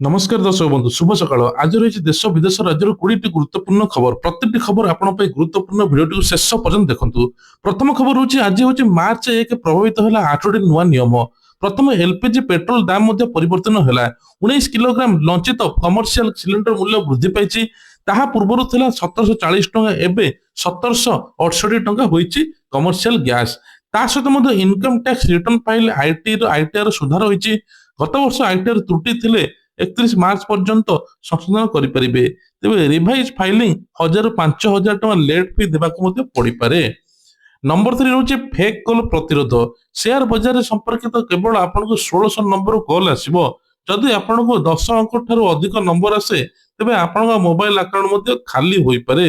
নমস্কার দর্শক বন্ধু, শুভ সকাল। আজ রয়েছে দেশ বিদেশ রাজ্যের 20টি গুরুত্বপূর্ণ খবর। প্রত্যেকটি খবর আপনার গুরুত্বপূর্ণ, ভিডিওটি শেষ পর্যন্ত দেখুন। প্রথম খবর হচ্ছে আজ হচ্ছে মার্চ 1 প্রভাবিত হল 8টি নূয়া নিয়ম। প্রথমে এলপিজি পেট্রোল দাম মধ্যে পরিবর্তন হলা। 19 কিলোগ্রাম লঞ্চিত কমর্শিয়াল সিলিন্ডর মূল্য বৃদ্ধি পাইছি। তাহা পূর্বরু ଥିଲା 1740 টଙ୍କା, ଏବେ 1768 ଟଙ୍କା ହୋଇଛି କମର୍ସିଆଲ ଗ୍ୟାସ୍। ତା ସହିତ ମଧ୍ୟ ଇନକମ୍ ଟ୍ୟାକ୍ସ ରିଟର୍ନ ପାଇଲେ ଆଇଟିଆର ସୁଧାର ହୋଇଛି। ଗତ ବର୍ଷ ଆଇଟିଆର ତ୍ରୁଟି ଥିଲେ 31 ମାର୍ଚ୍ଚ ପର୍ଯ୍ୟନ୍ତ ସଂଶୋଧନ କରିପାରିବେ। ତେବେ ରିଭାଇଜ ଫାଇଲିଂ 1000 ରୁ 5000 ଟଙ୍କା ଲେଟ୍ ଫି ଦେବାକୁ ମଧ୍ୟ ପଡିପାରେ। ନମ୍ବର 3 ରହୁଛି ଫେକ୍ କଲ୍ ପ୍ରତିରୋଧ। ସେୟାର ବଜାର ସମ୍ପର୍କିତ କେବଳ ଆପଣଙ୍କୁ 1600 ନମ୍ବରରୁ କଲ୍ ଆସିବ। ଯଦି ଆପଣଙ୍କୁ 10 ଅଙ୍କ ଠାରୁ ଅଧିକ ନମ୍ବର ଆସେ ତେବେ ଆପଣଙ୍କ ମୋବାଇଲ ଆକାଉଣ୍ଟ ମଧ୍ୟ ଖାଲି ହୋଇପାରେ।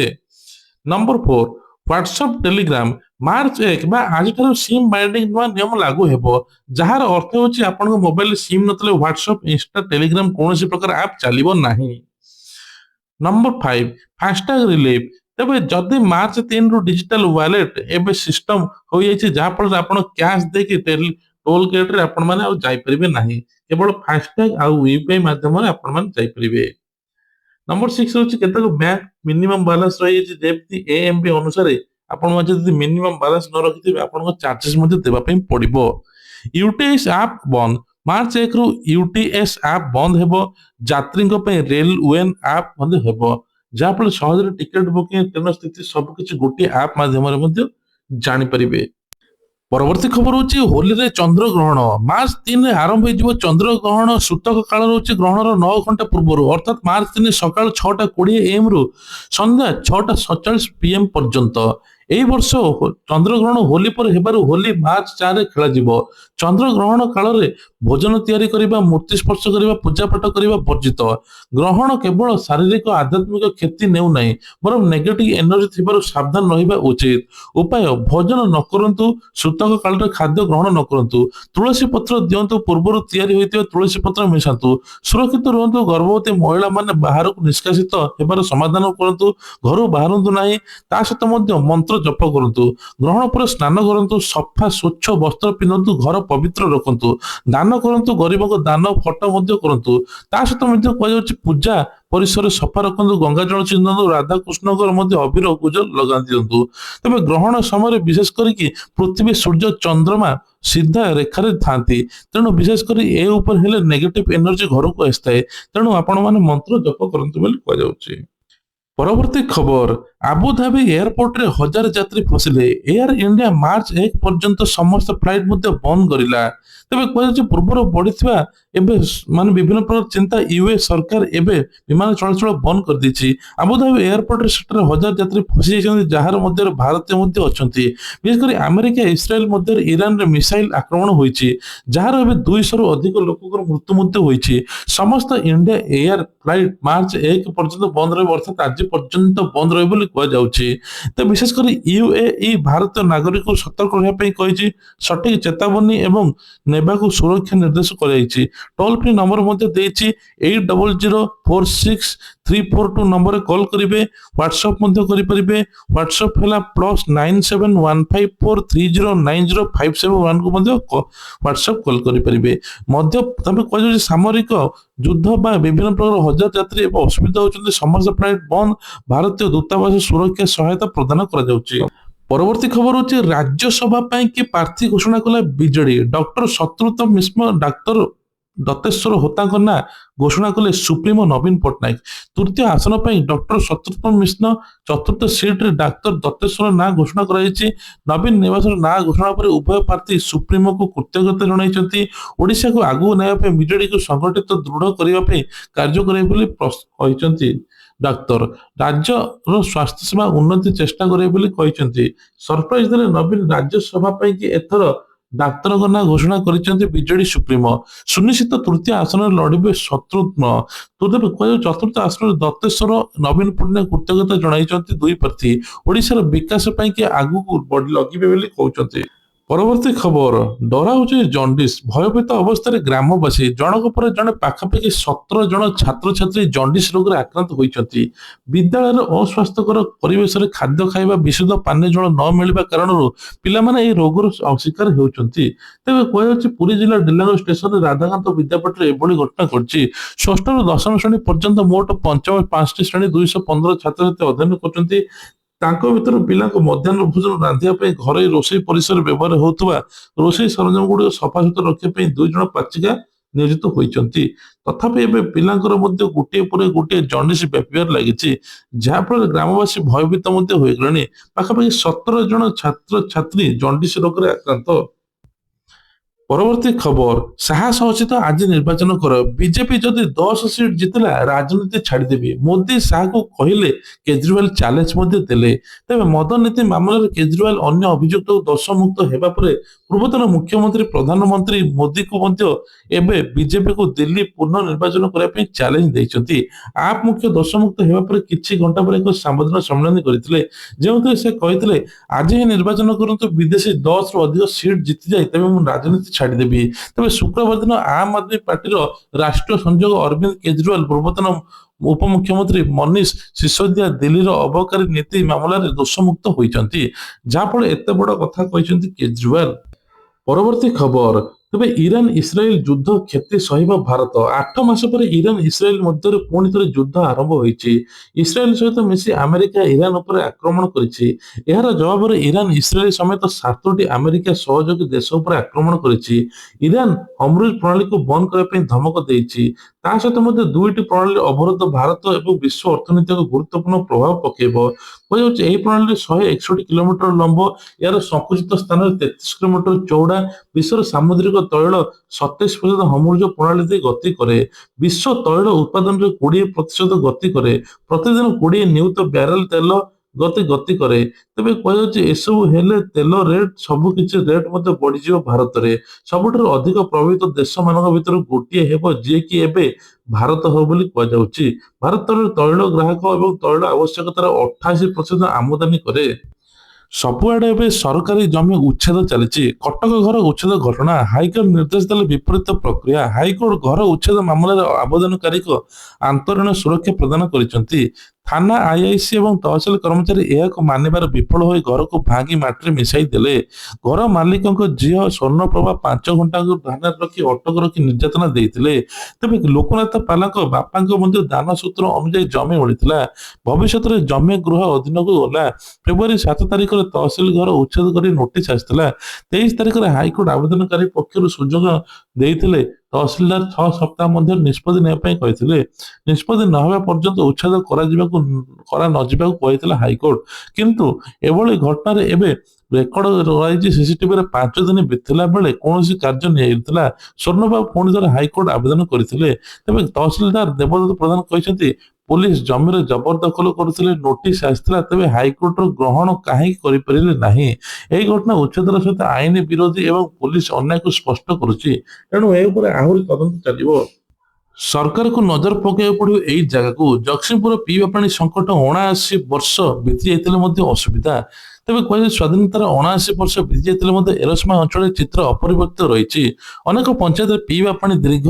Number 4 WhatsApp Telegram. ମାର୍ଚ୍ଚ 1 ବା ଆଜିଠାରୁ ସିମ୍ ବାଇଣ୍ଡିଂ ନୂଆ ନିୟମ ଲାଗୁ ହେବ, ଯାହାର ଅର୍ଥ ହେଉଛି ଆପଣଙ୍କ ମୋବାଇଲରେ ସିମ୍ ନଥିଲେ ହ୍ୱାଟ୍ସଆପ୍, ଇନଷ୍ଟା, ଟେଲିଗ୍ରାମ କୌଣସି ପ୍ରକାର ଆପ୍ ଚାଲିବ ନାହିଁ। Number 5 FASTag relief. ତେବେ ଯଦି ମାର୍ଚ୍ଚ 3 ରୁ ଡିଜିଟାଲ ୱାଲେଟ ଏବେ ସିଷ୍ଟମ ହୋଇଯାଇଛି, ଯାହାଫଳରେ ଆପଣ କ୍ୟାଶ ଦେଇକି ଟୋଲ ଗେଟରେ ଆପଣମାନେ ଆଉ ଯାଇପାରିବେ ନାହିଁ। କେବଳ ଫାଷ୍ଟାଗ ଆଉ ୟୁପିଆଇ ମାଧ୍ୟମରେ ଆପଣମାନେ ଯାଇପାରିବେ। ନମ୍ବର 6 ହେଉଛି କେତେକ ବ୍ୟାଙ୍କ ମିନିମମ୍ ବାଲାନ୍ସ ରହିଯାଇଛି, ଯେମିତି ଏଏମବି ଅନୁସାରେ ଆପଣ ଯଦି ମିନିମମ୍ ବାଲାନ୍ସ ନ ରଖିଥିବେ ଆପଣଙ୍କ ଚାର୍ଜେସ୍ ମଧ୍ୟ ଦେବା ପାଇଁ ପଡିବ। ୟୁଟିଏସ୍ ଆପ୍ ବନ୍ଦ। ମାର୍ଚ୍ଚ 1 ରୁ ୟୁଟିଏସ୍ ଆପ୍ ବନ୍ଦ ହେବ। ଯାତ୍ରୀଙ୍କ ପାଇଁ ରେଲ ୱେନ୍ ଆପ୍ ମଧ୍ୟ ହେବ, ଯାହାଫଳରେ ସହଜରେ ଟିକେଟ ବୁକିଂ, ଟ୍ରେନ ସ୍ଥିତି ସବୁକିଛି ଗୋଟିଏ ଆପ୍ ମାଧ୍ୟମରେ ମଧ୍ୟ ଜାଣିପାରିବେ। ପରବର୍ତ୍ତୀ ଖବର ହଉଛି ହୋଲିରେ ଚନ୍ଦ୍ରଗ୍ରହଣ। ମାର୍ଚ୍ଚ 3ରେ ଆରମ୍ଭ ହୋଇଯିବ ଚନ୍ଦ୍ରଗ୍ରହଣ। ସୂତକ କାଳ ରହୁଛି ଗ୍ରହଣର 9 ଘଣ୍ଟା ପୂର୍ବରୁ, ଅର୍ଥାତ୍ ମାର୍ଚ୍ଚ 3 ସକାଳ 6:20 AM ରୁ ସନ୍ଧ୍ୟା 6:47 PM ପର୍ଯ୍ୟନ୍ତ। ଏହି ବର୍ଷ ଚନ୍ଦ୍ରଗ୍ରହଣ ହୋଲି ପରେ ହେବାରୁ ହୋଲି ମାର୍ଚ୍ଚ 4ରେ ଖେଳାଯିବ। ଚନ୍ଦ୍ରଗ୍ରହଣ କାଳରେ ଭୋଜନ ତିଆରି କରିବା, ମୂର୍ତ୍ତି ସ୍ପର୍ଶ କରିବା, ପୂଜାପାଠ କରିବା ବର୍ଜିତ। ଗ୍ରହଣ କେବଳ ଶାରୀରିକ ଆଧ୍ୟାତ୍ମିକ କ୍ଷତି ନେଉନାହିଁ, ବରଂ ନେଗେଟିଭ ଏନର୍ଜି ଥିବାରୁ ସାବଧାନ ରହିବା ଉଚିତ। ଉପାୟ: ଭୋଜନ ନ କରନ୍ତୁ, ସୂତକ କାଳରେ ଖାଦ୍ୟ ଗ୍ରହଣ ନ କରନ୍ତୁ, ତୁଳସୀ ପତ୍ର ଦିଅନ୍ତୁ, ପୂର୍ବରୁ ତିଆରି ହୋଇଥିବା ତୁଳସୀ ପତ୍ର ମିଶାନ୍ତୁ, ସୁରକ୍ଷିତ ରୁହନ୍ତୁ। ଗର୍ଭବତୀ ମହିଳାମାନେ ବାହାରକୁ ନିଷ୍କାସିତ ହେବାର ସମାଧାନ କରନ୍ତୁ, ଘରୁ ବାହାରନ୍ତୁ ନାହିଁ। ତା ସହିତ ମଧ୍ୟ ମନ୍ତ୍ର ଜପ କରନ୍ତୁ। ଗ୍ରହଣ ପରେ ସ୍ନାନ କରନ୍ତୁ, ସଫା ସ୍ୱଚ୍ଛ ବସ୍ତ୍ର ପିନ୍ଧନ୍ତୁ, ଘର ପବିତ୍ର ରଖନ୍ତୁ, ଦାନ କରନ୍ତୁ, ଗରିବଙ୍କୁ ଦାନ, ଫଟୋ ମଧ୍ୟ କରନ୍ତୁ। ତା ସହିତ ମଧ୍ୟ କୁହାଯାଉଛି ପୂଜା ପରିସର ସଫା ରଖନ୍ତୁ, ଗଙ୍ଗା ଜଳ ଚିନ୍ତନ୍ତୁ, ରାଧାକୃଷ୍ଣଙ୍କର ମଧ୍ୟ ଅବିର ଗୁଜ ଲଗା ଦିଅନ୍ତୁ। ତେବେ ଗ୍ରହଣ ସମୟରେ ବିଶେଷ କରିକି ପୃଥିବୀ, ସୂର୍ଯ୍ୟ, ଚନ୍ଦ୍ରମା ସିଧା ରେଖାରେ ଥାନ୍ତି, ତେଣୁ ବିଶେଷ କରି ଏ ଉପରେ ହେଲେ ନେଗେଟିଭ ଏନର୍ଜି ଘରକୁ ଆସିଥାଏ। ତେଣୁ ଆପଣମାନେ ମନ୍ତ୍ର ଜପ କରନ୍ତୁ ବୋଲି କୁହାଯାଉଛି। ପରବର୍ତ୍ତୀ ଖବର, ଆବୁଧାବି ଏୟାରପୋର୍ଟରେ 1000 ଯାତ୍ରୀ ଫସିଲେ। ଏୟାର ଇଣ୍ଡିଆ ମାର୍ଚ୍ଚ 1 ପର୍ଯ୍ୟନ୍ତ ସମସ୍ତ ଫ୍ଲାଇଟ୍ ମଧ୍ୟ ବନ୍ଦ କରିଲା। ତେବେ କୁହାଯାଉଛି ପୂର୍ବରୁ ବଢିଥିବା ଏବେ ବିଭିନ୍ନ ପ୍ରକାର ଚିନ୍ତା, ୟୁଏସ୍ ସରକାର ଏବେ ବିମାନ ଚଳାଚଳ ବନ୍ଦ କରିଦେଇଛି। ଆବୁଧାବି ଏୟାରପୋର୍ଟରେ ସେଠାରେ 1000 ଯାତ୍ରୀ ଫସି ଯାଇଛନ୍ତି, ଯାହାର ମଧ୍ୟରେ ଭାରତୀୟ ମଧ୍ୟ ଅଛନ୍ତି। ବିଶେଷ କରି ଆମେରିକା ଇସ୍ରାଏଲ ମଧ୍ୟରେ ଇରାନରେ ମିସାଇଲ ଆକ୍ରମଣ ହୋଇଛି, ଯାହାର ଏବେ 200ରୁ ଅଧିକ ଲୋକଙ୍କର ମୃତ୍ୟୁ ମଧ୍ୟ ହୋଇଛି। ସମସ୍ତ ଇଣ୍ଡିଆ ଏୟାର ଫ୍ଲାଇଟ୍ ମାର୍ଚ୍ଚ 1 ପର୍ଯ୍ୟନ୍ତ ବନ୍ଦ ରହିବ, ଅର୍ଥାତ୍ ଆଜି ପର୍ଯ୍ୟନ୍ତ ବନ୍ଦ ରହିବ ବୋଲି କୁହାଯାଉଛି। ତ ବିଶେଷ କରି ୟୁଏଇ ଭାରତୀୟ ନାଗରିକଙ୍କୁ ସତର୍କ ରହିବା ପାଇଁ କହିଛି। ସଠିକ ଚେତାବନୀ ଏବଂ ନେବାକୁ ସୁରକ୍ଷା ନିର୍ଦ୍ଦେଶ କରାଯାଇଛି। ଟୋଲ ଫ୍ରି ନମ୍ବର ମଧ୍ୟ ଦେଇଛି, 8000463442 ନମ୍ବରରେ କଲ୍ କରିବେ। ହ୍ୱାଟ୍ସଆପ୍ ମଧ୍ୟ କରିପାରିବେ। ହ୍ୱାଟ୍ସଆପ୍ ହେଲା +971543090571 କୁ ମଧ୍ୟ ହ୍ୱାଟ୍ସଆପ୍ କଲ୍ କରିପାରିବେ। ମଧ୍ୟ ତମେ କୁହାଯାଉଛି ସାମରିକ ଯୁଦ୍ଧ ବା ବିଭିନ୍ନ ପ୍ରକାର 1000 ଯାତ୍ରୀ ଏବେ ଅସୁବିଧା ହେଉଛନ୍ତି, ସମସ୍ତ ଫ୍ଲାଇଟ୍ ବନ୍ଦ। ଭାରତୀୟ ଦୂତାବାସ ସୁରକ୍ଷା ସହାୟତା ପ୍ରଦାନ କରାଯାଉଛି। ପରବର୍ତ୍ତୀ ଖବର ହଉଛି ରାଜ୍ୟସଭା ପାଇଁ କି ପ୍ରାର୍ଥୀ ଘୋଷଣା କଲା ବିଜେଡି। ଡକ୍ଟର ଶତ୍ରୁଘ୍ନ ମିଶ୍ର, ଡାକ୍ତର ଦତେଶ୍ୱର ହୋତାଙ୍କ ନାଁ ଘୋଷଣା କଲେ ସୁପ୍ରିମୋ ନବୀନ ପଟ୍ଟନାୟକ। ତୃତୀୟ ଆସନ ପାଇଁ ଡକ୍ଟର ଶତ୍ରୁଘ୍ନ ମିଶ୍ର, ଚତୁର୍ଥ ସିଟ୍ରେ ଡାକ୍ତର ଦତେଶ୍ୱର ନାଁ ଘୋଷଣା କରାଯାଇଛି। ନବୀନ ନିବାସର ନାଁ ଘୋଷଣା ପରେ ଉଭୟ ପ୍ରାର୍ଥୀ ସୁପ୍ରିମୋକୁ କୃତଜ୍ଞତା ଜଣାଇଛନ୍ତି। ଓଡ଼ିଶାକୁ ଆଗକୁ ନେବା ପାଇଁ ବିଜେଡିକୁ ସଂଗଠିତ ଦୃଢ କରିବା ପାଇଁ କାର୍ଯ୍ୟ କରିବେ ବୋଲି କହିଛନ୍ତି। ଡାକ୍ତର ରାଜ୍ୟର ସ୍ୱାସ୍ଥ୍ୟ ସେବା ଉନ୍ନତି ଚେଷ୍ଟା କରିବେ ବୋଲି କହିଛନ୍ତି। ସରପ୍ରାଇଜ ଦେଲେ ନବୀନ। ରାଜ୍ୟସଭା ପାଇଁ କି ଏଥର ଡାକ୍ତରଙ୍କ ନାଁ ଘୋଷଣା କରିଛନ୍ତି ବିଜେଡି ସୁପ୍ରିମୋ। ସୁନିଶ୍ଚିତ ତୃତୀୟ ଆସନରେ ଲଢିବେ ଶତ୍ରୁଘ୍ନ। ଚତୁର୍ଥ ଆସନରେ ଦତେଶ୍ୱର, ନବୀନ ପଟ୍ଟନାୟକ କୃତଜ୍ଞତା ଜଣାଇଛନ୍ତି ଦୁଇ ପ୍ରାର୍ଥୀ। ଓଡ଼ିଶାର ବିକାଶ ପାଇଁ କି ଆଗକୁ ଲଗିବେ ବୋଲି କହୁଛନ୍ତି। ପରବର୍ତ୍ତୀ ଖବର ଡରାଉଛି ଜଣ୍ଡିସ୍ ଭୟଭୀତ ଅବସ୍ଥାରେ ଗ୍ରାମବାସୀ ଜଣକ ପରେ ଜଣେ ପାଖାପାଖି 17 ଜଣ ଛାତ୍ରଛାତ୍ରୀ ଜଣ୍ଡିସ୍ ରୋଗରେ ଆକ୍ରାନ୍ତ ହୋଇଛନ୍ତି। ବିଦ୍ୟାଳୟରେ ଅସ୍ୱାସ୍ଥ୍ୟକର ପରିବେଶରେ ଖାଦ୍ୟ ଖାଇବା ବିଶୁଦ୍ଧ ପାନୀୟ ଜଳ ନ ମିଳିବା କାରଣରୁ ପିଲାମାନେ ଏହି ରୋଗର ଶିକାର ହେଉଛନ୍ତି। ତେବେ କୁହାଯାଉଛି ପୁରୀ ଜିଲ୍ଲା ଡିଲାଙ୍ଗ ଷ୍ଟେସନରେ ରାଧାକାନ୍ତ ବିଦ୍ୟାପୀଠରେ ଏଭଳି ଘଟଣା ଘଟିଛି। ଷଷ୍ଠରୁ ଦଶମ ଶ୍ରେଣୀ ପର୍ଯ୍ୟନ୍ତ ମୋଟ ପଞ୍ଚମ 5ଟି ଶ୍ରେଣୀ 215 ଛାତ୍ରଛାତ୍ରୀ ଅଧ୍ୟୟନ କରୁଛନ୍ତି। ତାଙ୍କ ଭିତରୁ ପିଲାଙ୍କୁ ମଧ୍ୟାହ୍ନ ଭୋଜନ ରାନ୍ଧିବା ପାଇଁ ଘରୋଇ ରୋଷେଇ ପରିସରରେ ବ୍ୟବହାର ହେଉଥିବା ରୋଷେଇ ସରଞ୍ଜାମ ଗୁଡିକ ସଫାସୁତୁରା ରଖିବା ପାଇଁ 2 ଜଣ ପାଚିକା ନିୟୋଜିତ ହୋଇଛନ୍ତି। ତଥାପି ଏବେ ପିଲାଙ୍କର ମଧ୍ୟ ଗୋଟିଏ ପରେ ଗୋଟିଏ ଜଣ୍ଡିସ୍ ବ୍ୟାପିବାରେ ଲାଗିଛି, ଯାହାଫଳରେ ଗ୍ରାମବାସୀ ଭୟଭୀତ ମଧ୍ୟ ହୋଇଗଲେଣି। ପାଖାପାଖି 17 ଜଣ ଛାତ୍ରଛାତ୍ରୀ ଜଣ୍ଡିସ୍ ରୋଗରେ ଆକ୍ରାନ୍ତ। ପରବର୍ତ୍ତୀ ଖବର ସାହସ ଅଛି ତ ଆଜି ନିର୍ବାଚନ କର ବିଜେପି ଯଦି 10 ସିଟ୍ ଜିତିଲା ରାଜନୀତି ଛାଡ଼ିଦେବି ମୋଦି ଶାହକୁ କହିଲେ। କେଜରିୱାଲ ଚ୍ୟାଲେଞ୍ଜ ମଧ୍ୟ ଦେଲେ। ତେବେ ମଦ ନୀତି ମାମଲାରେ କେଜରିୱାଲ ଅନ୍ୟ ଅଭିଯୁକ୍ତକୁ ଦୋଷମୁକ୍ତ ହେବା ପରେ ପୂର୍ବତନ ମୁଖ୍ୟମନ୍ତ୍ରୀ ପ୍ରଧାନମନ୍ତ୍ରୀ ମୋଦିକୁ ମଧ୍ୟ ଏବେ ବିଜେପିକୁ ଦିଲ୍ଲୀ ପୁନଃନିର୍ବାଚନ କରିବା ପାଇଁ ଚ୍ୟାଲେଞ୍ଜ ଦେଇଛନ୍ତି। ଆପ୍ ମୁଖ୍ୟ ଦୋଷମୁକ୍ତ ହେବା ପରେ କିଛି ଘଣ୍ଟା ପରେ ଏକ ସାମ୍ବାଦିକ ସମ୍ମିଳନୀ କରିଥିଲେ, ଯେଉଁଥିରେ ସେ କହିଥିଲେ ଆଜି ହିଁ ନିର୍ବାଚନ କରନ୍ତୁ, ବିଦେଶୀ 10ରୁ ଅଧିକ ସିଟ୍ ଜିତିଯାଏ ତେବେ ମୁଁ ରାଜନୀତି ଛାଡ଼ିଦେବି। ତେବେ ଶୁକ୍ରବାର ଦିନ ଆମ୍ ଆଦମୀ ପାର୍ଟିର ରାଷ୍ଟ୍ରୀୟ ସଂଯୋଗ ଅରବିନ୍ଦ କେଜରିୱାଲ ପୂର୍ବତନ ଉପମୁଖ୍ୟମନ୍ତ୍ରୀ ମନୀଷ ସିସୋଦିଆ ଦିଲ୍ଲୀର ଅବକାରୀ ନୀତି ମାମଲାରେ ଦୋଷମୁକ୍ତ ହୋଇଛନ୍ତି, ଯାହାଫଳରେ ଏତେ ବଡ କଥା କହିଛନ୍ତି କେଜରିୱାଲ। ପରବର୍ତ୍ତୀ ଖବର ତେବେ ଇରାନ ଇସ୍ରାଏଲ ଯୁଦ୍ଧ କ୍ଷତି ସହିବ ଭାରତ 8 ମାସ ପରେ ଇରାନ ଇସ୍ରାଏଲ ମଧ୍ୟରେ ପୁଣି ଥରେ ଯୁଦ୍ଧ ଆରମ୍ଭ ହୋଇଛି। ଇସ୍ରାଏଲ ସହିତ ମିଶି ଆମେରିକା ଇରାନ ଉପରେ ଆକ୍ରମଣ କରିଛି। ଏହାର ଜବାବରେ ଇରାନ ଇସ୍ରାଏଲ ସମେତ 7ଟି ଆମେରିକା ସହଯୋଗୀ ଦେଶ ଉପରେ ଆକ୍ରମଣ କରିଛି। ଇରାନ ହର୍ମୁଜ ପ୍ରଣାଳୀକୁ ବନ୍ଦ କରିବା ପାଇଁ ଧମକ ଦେଇଛି। ତା ସହିତ ମଧ୍ୟ 2ଟି ପ୍ରଣାଳୀ ଅବରୋଧ ଭାରତ ଏବଂ ବିଶ୍ୱ ଅର୍ଥନୀତିକୁ ଗୁରୁତ୍ୱପୂର୍ଣ୍ଣ ପ୍ରଭାବ ପକାଇବ। କୁହାଯାଉଛି ଏହି ପ୍ରଣାଳୀ 161 କିଲୋମିଟର ଲମ୍ବ, ଏହାର ସଂକୁଚିତ ସ୍ଥାନରେ 33 କିଲୋମିଟର ଚଉଡା, ବିଶ୍ୱର ସାମୁଦ୍ରିକ ତୈଳ 27% ହର୍ମୁଜ ପ୍ରଣାଳୀ ଦେଇ ଗତି କରେ। ବିଶ୍ୱ ତୈଳ ଉତ୍ପାଦନରେ 20% ଗତି କରେ। ପ୍ରତିଦିନ 20 ନିୟୁତ ବ୍ୟାରେଲ ତେଲ ଗତି କରେ। ତେବେ କୁହାଯାଉଛି ଏସବୁ ହେଲେ ତେଲ ରେଟ୍ ସବୁ କିଛି ରେଟ୍ ମଧ୍ୟ ବଢିଯିବ ଭାରତରେ। ସବୁଠାରୁ ଅଧିକ ପ୍ରଭାବିତ ଦେଶମାନଙ୍କ ଭିତରୁ ଗୋଟିଏ ହେବ ଯିଏକି ଏବେ ଭାରତ ହେବ ବୋଲି କୁହାଯାଉଛି। ଭାରତର ତୈଳ ଗ୍ରାହକ ଏବଂ ତୈଳ ଆବଶ୍ୟକତାର 88% ଆମଦାନୀ କରେ। ସବୁଆଡେ ଏବେ ସରକାରୀ ଜମି ଉଚ୍ଛେଦ ଚାଲିଛି। କଟକ ଘର ଉଚ୍ଛେଦ ଘଟଣା ହାଇକୋର୍ଟ ନିର୍ଦ୍ଦେଶ ଦେଲେ ବିପରୀତ ପ୍ରକ୍ରିୟା। ହାଇକୋର୍ଟ ଘର ଉଚ୍ଛେଦ ମାମଲାରେ ଆବେଦନକାରୀଙ୍କ ଆନ୍ତରୀଣ ସୁରକ୍ଷା ପ୍ରଦାନ କରିଛନ୍ତି। ଥାନା ଆଇଆଇସି ଏବଂ ତହସିଲ କର୍ମଚାରୀ ଏହାକୁ ମାନିବାର ବିଫଳ ହୋଇ ଘରକୁ ଭାଙ୍ଗି ମାଟିରେ ମିଶାଇ ଦେଲେ। ଘର ମାଲିକଙ୍କ ଝିଅ ସ୍ୱର୍ଣ୍ଣପ୍ରଭା 5 ଘଣ୍ଟାକୁ ଧ୍ୟାନରେ ରଖି ଅଟକ ରଖି ନିର୍ଯାତନା ଦେଇଥିଲେ। ତେବେ ଲୋକନାଥ ପାଲାଙ୍କ ବାପାଙ୍କ ମଧ୍ୟ ଦାନ ସୂତ୍ର ଅନୁଯାୟୀ ଜମି ମିଳିଥିଲା। ଭବିଷ୍ୟତରେ ଜମି ଗୃହ ଅଧୀନକୁ ଗଲା। ଫେବୃଆରୀ 7 ତାରିଖରେ ତହସିଲ ଘର ଉଚ୍ଛେଦ କରି ନୋଟିସ ଆସିଥିଲା। 23 ତାରିଖରେ ହାଇକୋର୍ଟ ଆବେଦନକାରୀ ପକ୍ଷରୁ ସୁଯୋଗ ଦେଇଥିଲେ। ତହସିଲଦାର 6 ସପ୍ତାହ ମଧ୍ୟରେ ନିଷ୍ପତ୍ତି ନେବା ପାଇଁ କହିଥିଲେ। ନିଷ୍ପତ୍ତି ନ ହେବା ପର୍ଯ୍ୟନ୍ତ ଉଚ୍ଛେଦ କରା ନ ଯିବାକୁ କହିଥିଲା ହାଇକୋର୍ଟ। କିନ୍ତୁ ଏଭଳି ଘଟଣାରେ ଏବେ ରେକର୍ଡ ରହିଛି ସିସିଟିଭିରେ 5 ଦିନ ବିତିଲା ବେଳେ କୌଣସି କାର୍ଯ୍ୟ ନିଆଯାଇଥିଲା। ସ୍ୱର୍ଣ୍ଣବାବୁ ପୁଣି ଥରେ ହାଇକୋର୍ଟ ଆବେଦନ କରିଥିଲେ। ତେବେ ତହସିଲଦାର ଦେବଦତ୍ତ ପ୍ରଧାନ କହିଛନ୍ତି ପୋଲିସ ଜମିରେ ଜବରଦଖଲ କରୁଥିଲେ, ନୋଟିସ ଆସିଥିଲା, ତେବେ ହାଇକୋର୍ଟର ଗ୍ରହଣ କାହିଁକି କରିପାରିଲେ ନାହିଁ? ଏହି ଘଟଣା ଉଚ୍ଛେଦର ସହିତ ଆଇନ ବିରୋଧୀ ଏବଂ ପୋଲିସ ଅନ୍ୟାୟକୁ ସ୍ପଷ୍ଟ କରୁଛି। ତେଣୁ ଏ ଉପରେ ଆହୁରି ତଦନ୍ତ ଚାଲିବ। ସରକାରକୁ ନଜର ପକାଇବାକୁ ପଡିବ ଏହି ଜାଗାକୁ। ଜଗତସିଂହପୁର ପିଇବା ପାଣି ସଙ୍କଟ 79 ବର୍ଷ ବିତି ଯାଇଥିଲେ ମଧ୍ୟ ଅସୁବିଧା। ତେବେ କୁହାଯାଏ ସ୍ୱାଧୀନତାର 79 ବର୍ଷ ବିତି ଯାଇଥିଲେ ମଧ୍ୟ ଏରସମା ଅଞ୍ଚଳରେ ଚିତ୍ର ଅପରିବର୍ତ୍ତିତ ରହିଛି। ଅନେକ ପଞ୍ଚାୟତରେ ପିଇବା ପାଣି ଦୀର୍ଘ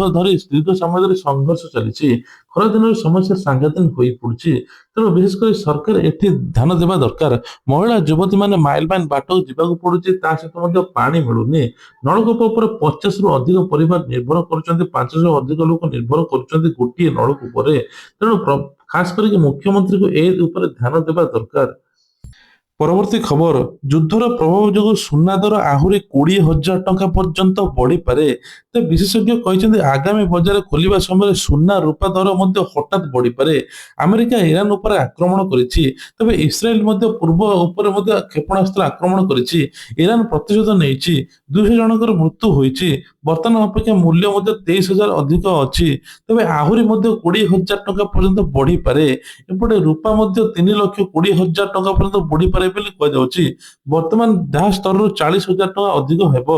ସମୟ ଧରି ସଂଘର୍ଷ ଚାଲିଛି। ଖରାଦିନରେ ସମସ୍ୟା ସାଂଘାତିକ ହୋଇପଡୁଛି। ତେଣୁ ବିଶେଷ କରି ସରକାର ଏଠି ଧ୍ୟାନ ଦେବା ଦରକାର। ମହିଳା ଯୁବତୀମାନେ ମାଇଲ ମାଇଲ ବାଟକୁ ଯିବାକୁ ପଡୁଛି, ତା ସହିତ ମଧ୍ୟ ପାଣି ମିଳୁନି। ନଳକୂପ ଉପରେ 50ରୁ ଅଧିକ ପରିବାର ନିର୍ଭର କରୁଛନ୍ତି। 500 ଅଧିକ ଲୋକ ନିର୍ଭର କରୁଛନ୍ତି ଗୋଟିଏ ନଳକୂପରେ। ତେଣୁ ଖାସ କରିକି ମୁଖ୍ୟମନ୍ତ୍ରୀଙ୍କୁ ଏ ଉପରେ ଧ୍ୟାନ ଦେବା ଦରକାର। ପରବର୍ତ୍ତୀ ଖବର ଯୁଦ୍ଧର ପ୍ରଭାବ ଯୋଗୁଁ ସୁନା ଦର ଆହୁରି 20,000 ଟଙ୍କା ପର୍ଯ୍ୟନ୍ତ ବଢିପାରେ। ତ ବିଶେଷଜ୍ଞ କହିଛନ୍ତି ଆଗାମୀ ବଜାର ଖୋଲିବା ସମୟରେ ସୁନା ରୂପା ଦର ମଧ୍ୟ ହଠାତ୍ ବଢିପାରେ। ଆମେରିକା ଇରାନ ଉପରେ ଆକ୍ରମଣ କରିଛି। ତେବେ ଇସ୍ରାଏଲ ମଧ୍ୟ ପୂର୍ବ ଉପରେ ମଧ୍ୟ କ୍ଷେପଣାସ୍ତ୍ର ଆକ୍ରମଣ କରିଛି। ଇରାନ ପ୍ରତିଶୋଧ ନେଇଛି। 200 ଜଣଙ୍କର ମୃତ୍ୟୁ ହୋଇଛି। ବର୍ତ୍ତମାନ ଅପେକ୍ଷା ମୂଲ୍ୟ ମଧ୍ୟ 23,000 ଅଧିକ ଅଛି। ତେବେ ଆହୁରି ମଧ୍ୟ 20,000 ଟଙ୍କା ପର୍ଯ୍ୟନ୍ତ ବଢିପାରେ। ଏପଟେ ରୂପା ମଧ୍ୟ 3,20,000 ଟଙ୍କା ପର୍ଯ୍ୟନ୍ତ ବଢିପାରେ ବୋଲି କୁହାଯାଉଛି। ବର୍ତ୍ତମାନ ଯାହା ସ୍ତରରୁ 40,000 ଟଙ୍କା ଅଧିକ ହେବ।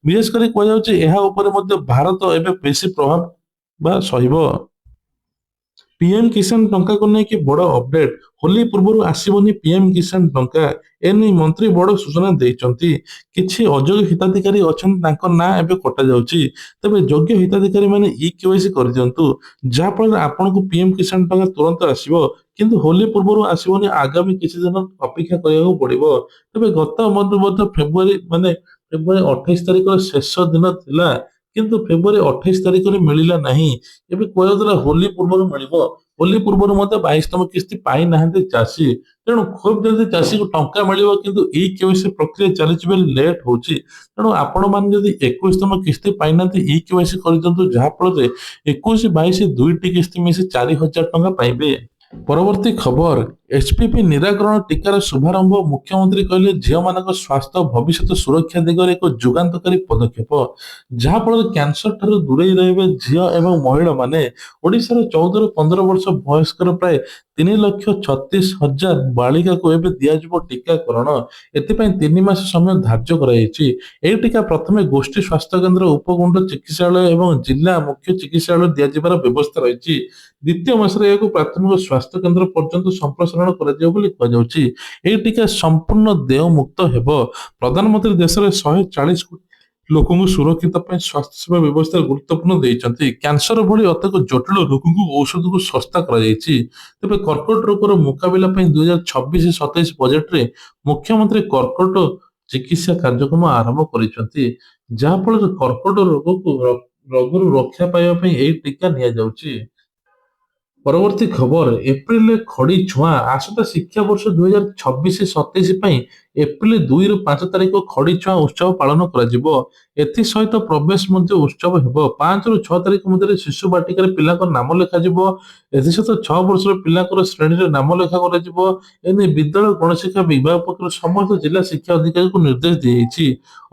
ବିଶେଷ କରି କୁହାଯାଉଛି ଏହା ଉପରେ ମଧ୍ୟ ଭାରତ ଏବେ ବେଶୀ ପ୍ରଭାବ ସହିବ। पीएम किसान टंका को लेकिन बड़ अपडेट होली पूर्व आसवनी पीएम किसान टंका एने मंत्री बड़ सूचना देइचंती किछि अयोग्य हिताधिकारी अछन तांको ना एबे कटा जाउची तबे योग्य हिताधिकारी माने ई केवाईसी कर दियंतु जा फल आपन को पीएम किसान टंका तुरंत आसीबो किंतु होली पूर्व आसवनी आगामी किछि दिन अपेक्षा करियो पड़िबो तबे गत मध्य फेब्रुआरी 28 तारिख शेष दिन थिला किंतु फेब्रुआरी 28 तारिख रे मिलिला नाही ଏବେ କୁହାଯାଉଥିଲା ହୋଲି ପୂର୍ବରୁ ମିଳିବ ହୋଲି ପୂର୍ବରୁ ମଧ୍ୟ 22ତମ କିସ୍ତି ପାଇନାହାନ୍ତି ଚାଷୀ ତେଣୁ ଖୁବ୍ ଜଲ୍ଦି ଚାଷୀକୁ ଟଙ୍କା ମିଳିବ କିନ୍ତୁ ଏଇ କେୱାଇସି ପ୍ରକ୍ରିୟା ଚାଲିଛି ବୋଲି ଲେଟ୍ ହଉଛି ତେଣୁ ଆପଣମାନେ ଯଦି 21ତମ କିସ୍ତି ପାଇନାହାନ୍ତି ଇ କେୱାଇସି କରିଦିଅନ୍ତୁ ଯାହା ଫଳରେ 21 22 ଦୁଇଟି କିସ୍ତି ମିଶି 4,000 ଟଙ୍କା ପାଇବେ। ପରବର୍ତ୍ତୀ ଖବର ଏଚପିଭି ନିରାକରଣ ଟିକାର ଶୁଭାରମ୍ଭ ମୁଖ୍ୟମନ୍ତ୍ରୀ କହିଲେ ଝିଅମାନଙ୍କ ସ୍ୱାସ୍ଥ୍ୟ ଭବିଷ୍ୟତ ସୁରକ୍ଷା ଦିଗରେ ଏକ ଯୁଗାନ୍ତକାରୀ ପଦକ୍ଷେପ ଯାହାଫଳରେ କ୍ୟାନ୍ସର ଠାରୁ ଦୂରେଇ ରହିବେ ଝିଅ ଏବଂ ମହିଳାମାନେ ଓଡ଼ିଶାର 14ରୁ 15 ବର୍ଷ ବୟସ୍କର ପ୍ରାୟ 3,36,000 ବାଳିକାକୁ ଏବେ ଦିଆଯିବ ଟିକାକରଣ ଏଥିପାଇଁ 3 ମାସ ସମୟ ଧାର୍ଯ୍ୟ କରାଯାଇଛି। ଏହି ଟିକା ପ୍ରଥମେ ଗୋଷ୍ଠୀ ସ୍ୱାସ୍ଥ୍ୟକେନ୍ଦ୍ର ଉପଗୁଣ୍ଡ ଚିକିତ୍ସାଳୟ ଏବଂ ଜିଲ୍ଲା ମୁଖ୍ୟ ଚିକିତ୍ସାଳୟ ଦିଆଯିବାର ବ୍ୟବସ୍ଥା ରହିଛି। ଦ୍ୱିତୀୟ ମାସରେ ଏହାକୁ ପ୍ରାଥମିକ ସ୍ୱାସ୍ଥ୍ୟ କେନ୍ଦ୍ର ପର୍ଯ୍ୟନ୍ତ ସମ୍ପ୍ରସାରଣ କରାଯିବ ବୋଲି କୁହାଯାଉଛି। ଏହି ଟିକା ସମ୍ପୂର୍ଣ୍ଣ ଦେୟମୁକ୍ତ ହେବ। ପ୍ରଧାନମନ୍ତ୍ରୀ ଦେଶରେ 140 କୋଟି ଲୋକଙ୍କୁ ସୁରକ୍ଷିତ ପାଇଁ ସ୍ୱାସ୍ଥ୍ୟ ସେବା ବ୍ୟବସ୍ଥାରେ ଗୁରୁତ୍ୱପୂର୍ଣ୍ଣ ଦେଇଛନ୍ତି। କ୍ୟାନ୍ସର ଭଳି ଅତ୍ୟନ୍ତ ଜଟିଳ ରୋଗଙ୍କୁ ଔଷଧକୁ ଶସ୍ତା କରାଯାଇଛି। ତେବେ କର୍କଟ ରୋଗର ମୁକାବିଲା ପାଇଁ 2026-27 ବଜେଟରେ ମୁଖ୍ୟମନ୍ତ୍ରୀ କର୍କଟ ଚିକିତ୍ସା କାର୍ଯ୍ୟକ୍ରମ ଆରମ୍ଭ କରିଛନ୍ତି ଯାହାଫଳରେ କର୍କଟ ରୋଗରୁ ରକ୍ଷା ପାଇବା ପାଇଁ ଏହି ଟିକା ନିଆଯାଉଛି। ପରବର୍ତ୍ତୀ ଖବର ଏପ୍ରିଲରେ ଖଡି ଛୁଆଁ ଆସନ୍ତା ଶିକ୍ଷାବର୍ଷ 2026-27 ପାଇଁ ଏପ୍ରିଲ 2ରୁ 5 ତାରିଖ ଖଡି ଛୁଆଁ ଉତ୍ସବ ପାଳନ କରାଯିବ। ଏଥିସହିତ ପ୍ରବେଶ ମଧ୍ୟ ଉତ୍ସବ ହେବ। 5ରୁ 6 ତାରିଖ ମଧ୍ୟରେ ଶିଶୁ ବାଟିକାରେ ପିଲାଙ୍କ ନାମ ଲେଖାଯିବ। ଏଥିସହିତ 6 ବର୍ଷର ପିଲାଙ୍କର ଶ୍ରେଣୀରେ ନାମ ଲେଖା କରାଯିବ। ଏନେଇ ବିଦ୍ୟାଳୟ ଗଣଶିକ୍ଷା ବିଭାଗ ପକ୍ଷରୁ ସମସ୍ତ ଜିଲ୍ଲା ଶିକ୍ଷା ଅଧିକାରୀଙ୍କୁ ନିର୍ଦ୍ଦେଶ ଦିଆଯାଇଛି।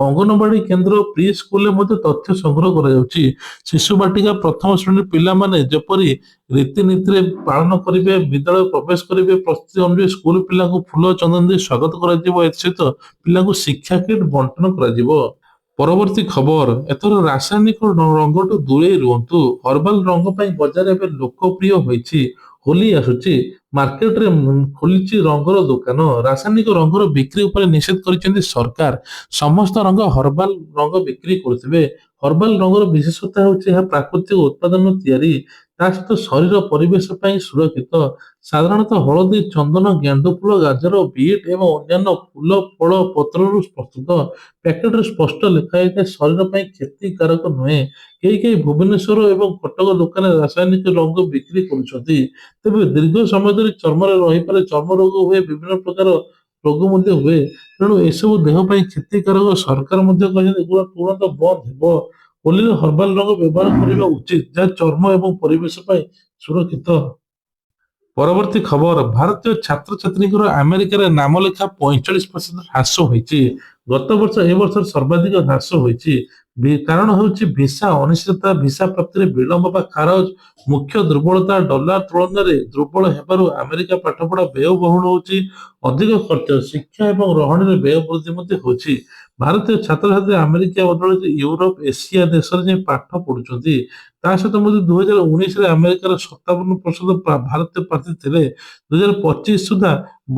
ଅଙ୍ଗନବାଡି କେନ୍ଦ୍ର ପ୍ରି ସ୍କୁଲରେ ମଧ୍ୟ ତଥ୍ୟ ସଂଗ୍ରହ କରାଯାଉଛି। ଶିଶୁ ବାଟିକା ପ୍ରଥମ ଶ୍ରେଣୀର ପିଲାମାନେ ଯେପରି ରୀତିନୀତିରେ ପାଳନ କରିବେ ବିଦ୍ୟାଳୟ ପ୍ରବେଶ କରିବେ ପ୍ରସ୍ତୁତି ଅନୁଯାୟୀ ସ୍କୁଲ ପିଲାଙ୍କୁ ଫୁଲ ଚନ୍ଦନ ଦେଇ ସ୍ୱାଗତ କରାଯିବ ଏଥିସହିତ ପିଲାଙ୍କୁ ଶିକ୍ଷା କିଟ୍ ବଣ୍ଟନ କରାଯିବ। ପରବର୍ତ୍ତୀ ଖବର ଏଥର ରାସାୟନିକ ରଙ୍ଗଠୁ ଦୂରେଇ ରୁହନ୍ତୁ ହର୍ବାଲ ରଙ୍ଗ ପାଇଁ ବଜାର ଏବେ ଲୋକପ୍ରିୟ ହୋଇଛି। ହୋଲି ଆସୁଛି ମାର୍କେଟରେ ଖୋଲିଛି ରଙ୍ଗର ଦୋକାନ ରାସାୟନିକ ରଙ୍ଗର ବିକ୍ରି ଉପରେ ନିଷେଧ କରିଛନ୍ତି ସରକାର ସମସ୍ତ ରଙ୍ଗ ହର୍ବାଲ ରଙ୍ଗ ବିକ୍ରି କରୁଥିବେ। ହର୍ବାଲ ରଙ୍ଗର ବିଶେଷତା ହେଉଛି ଏହା ପ୍ରାକୃତିକ ଉତ୍ପାଦନ ତିଆରି ତା ସହିତ ଶରୀର ପରିବେଶ ପାଇଁ ସୁରକ୍ଷିତ। ସାଧାରଣତଃ ହଳଦୀ ଚନ୍ଦନ ଗେଣ୍ଡୁ ଫୁଲ ଗାଜର ବିଟ୍ ଏବଂ ଅନ୍ୟାନ୍ୟ ଫୁଲ ଫଳ ପତ୍ରରୁ ପ୍ରସ୍ତୁତ। ପ୍ୟାକେଟରେ ସ୍ପଷ୍ଟ ଲେଖା ହେଇଥାଏ ଶରୀର ପାଇଁ କ୍ଷତିକାରକ ନୁହେଁ। କେହି ଭୁବନେଶ୍ୱର ଏବଂ କଟକ ଦୋକାନରେ ରାସାୟନିକ ରଙ୍ଗ ବିକ୍ରି କରୁଛନ୍ତି। ତେବେ ଦୀର୍ଘ ସମୟ ଧରି ଚର୍ମରେ ରହିପାରେ ଚର୍ମ ରୋଗ ହୁଏ ବିଭିନ୍ନ ପ୍ରକାର ରୋଗ ମଧ୍ୟ ହୁଏ ତେଣୁ ଏସବୁ ଦେହ ପାଇଁ କ୍ଷତିକାରକ ସରକାର ମଧ୍ୟ କହିଛନ୍ତି ଏଗୁଡ଼ା ତୁରନ୍ତ ବନ୍ଦ ହେବ। ହୋଲିରେ ହର୍ବାଲ ରଙ୍ଗ ବ୍ୟବହାର କରିବା ଉଚିତ ଯାହା ଚର୍ମ ଏବଂ ପରିବେଶ ପାଇଁ ସୁରକ୍ଷିତ। ପରବର୍ତ୍ତୀ ଖବର ଭାରତୀୟ ଛାତ୍ରଛାତ୍ରୀଙ୍କର ଆମେରିକାରେ ନାମ ଲେଖା 45% ହ୍ରାସ ହୋଇଛି। ଗତ ବର୍ଷ ଏ ବର୍ଷର ସର୍ବାଧିକ ହ୍ରାସ ହୋଇଛି। କାରଣ ହେଉଛି ଭିସା ଅନିଶ୍ଚିତତା ଭିସା ପ୍ରାପ୍ତିରେ ବିଳମ୍ବ ବା ଖାରଜ ମୁଖ୍ୟ ଦୁର୍ବଳତା ଡଲାର ତୁଳନାରେ ଦୁର୍ବଳ ହେବାରୁ ଆମେରିକା ପାଠପଢା ବ୍ୟୟବହୁଳ ହେଉଛି ଅଧିକ ଖର୍ଚ୍ଚ ଶିକ୍ଷା ଏବଂ ରହଣୀରେ ବ୍ୟୟ ବୃଦ୍ଧି ମଧ୍ୟ ହେଉଛି। ଭାରତୀୟ ଛାତ୍ରଛାତ୍ରୀ ଆମେରିକା ବଦଳରେ ୟୁରୋପ ଏସିଆ ଦେଶରେ ଯାଇ ପାଠ ପଢୁଛନ୍ତି। ତା ସହିତ ମଧ୍ୟ 2019ରେ ଆମେରିକାର 57% ଭାରତୀୟ ପ୍ରାର୍ଥୀ ଥିଲେ 2025 ସୁଦ୍ଧା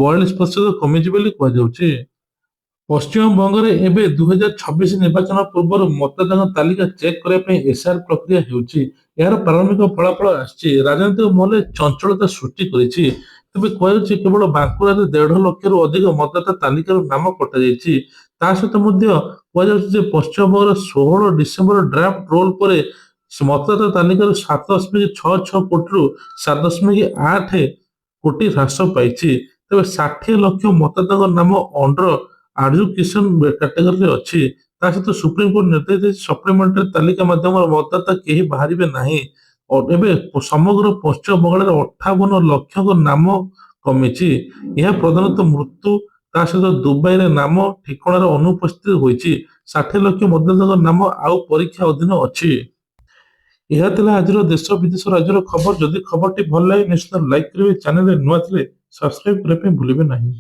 42% କମିଯିବ ବୋଲି କୁହାଯାଉଛି। ପଶ୍ଚିମବଙ୍ଗରେ ଏବେ 2026 ନିର୍ବାଚନ ପୂର୍ବରୁ ମତଦାନ ତାଲିକା ଚେକ୍ କରିବା ପାଇଁ ଏସ୍ଆଇଆର ପ୍ରକ୍ରିୟା ହେଉଛି। ଏହାର ପ୍ରାରମ୍ଭିକ ଫଳାଫଳ ଆସିଛି ରାଜନୈତିକ ମହଲରେ ଚଞ୍ଚଳତା ସୃଷ୍ଟି କରିଛି। ତେବେ କୁହାଯାଉଛି କେବଳ ବାଙ୍କୁରାରେ 1.5 ଲକ୍ଷରୁ ଅଧିକ ମତଦାତା ତାଲିକାରୁ ନାମ କଟାଯାଇଛି। ତା ସହିତ ମଧ୍ୟ କୁହାଯାଉଛି ଯେ ପଶ୍ଚିମବଙ୍ଗର 16 ଡିସେମ୍ବର ଡ୍ରାଫ୍ଟ ରୋଲ୍ ପରେ ମତଦାତା ତାଲିକାରୁ 7.66 କୋଟିରୁ 7.8 କୋଟି ହ୍ରାସ ପାଇଛି। ତେବେ 60 ଲକ୍ଷ ମତଦାତାଙ୍କ ନାମ ଅଣ୍ଡର ଆଡଜୁକେସନ କ୍ୟାଟେଗୋରୀରେ ଅଛି। ତା ସହିତ ସୁପ୍ରିମକୋର୍ଟ ନିର୍ଦ୍ଦେଶ ଦେଇଛି ସପ୍ଲିମେଣ୍ଟାରୀ ତାଲିକା ମାଧ୍ୟମରେ ମତଦାତା କେହି ବାହାରିବେ ନାହିଁ। ଏବେ ସମଗ୍ର ପଶ୍ଚିମବଙ୍ଗରେ 58 ଲକ୍ଷଙ୍କ ନାମ କମିଛି। ଏହା ପ୍ରଧାନତଃ ମୃତ୍ୟୁ ତା ସହିତ ଦୁବାଇରେ ନାମ ଠିକଣାର ଅନୁପସ୍ଥିତି ହୋଇଛି। 60 ଲକ୍ଷ ମତଦାତାଙ୍କ ନାମ ଆଉ ପରୀକ୍ଷା ଅଧୀନ ଅଛି। ଏହା ଥିଲା ଆଜିର ଦେଶ ବିଦେଶ ରାଜ୍ୟର ଖବର। ଯଦି ଖବରଟି ଭଲ ଲାଗେ ନିଶ୍ଚିତ ଲାଇକ୍ କରିବେ ଚ୍ୟାନେଲରେ ନୂଆ ଥିଲେ ସବସ୍କ୍ରାଇବ କରିବା ପାଇଁ ଭୁଲିବେ ନାହିଁ।